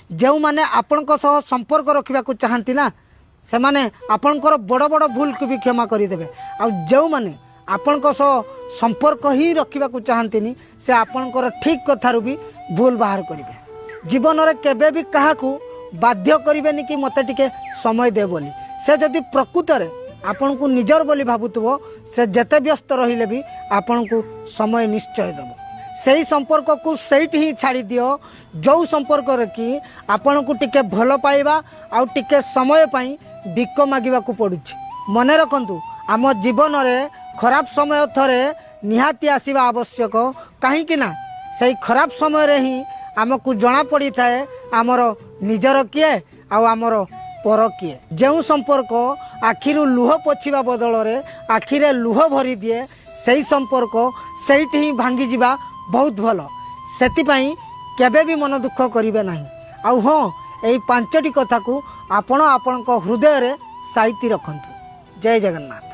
जो मैंने आपण संपर्क रखा चाहती ना से माने आपणकर बड़ बड़ भूल को भी क्षमा करदे आ जो मैंने आपण संपर्क ही रखा चाहती से आपणकर ठीक कथारू भी भूल बाहर करेंगे। जीवन में केबे भी क्या बाध्य करें कि मत टिके समय दे बोली से जदि प्रकृत में आपण को निजर बोली भावुव से जेते व्यस्त रहिले भी आपण को समय निश्चय देव। से संपर्क को सही ही छाड़ी दियो जो संपर्क कि आपण को टिके भल पाइबा आउ टिके समय पाई भिक मागिबा को पड़ुछि। मने रखंतु आम जीवन में खराब समय थरे निहाती आसीबा आवश्यक कहीं ना से खराब समय रे ही आमको जना पड़ी थाए आमर निजर किए आमर पर किए। जो संपर्क आखिरु लुह पोछिबा बदल रे आखिरे लुह भरी दिए सही संपर्क सहीट ही भांगी जिबा बहुत भल। सेतिपाई केबे भी मन दुख करिवे नाही। आउ हाँ यही 5टी कथा को आपण आपणक हृदय रे साइती रखंतु। जय जगन्नाथ।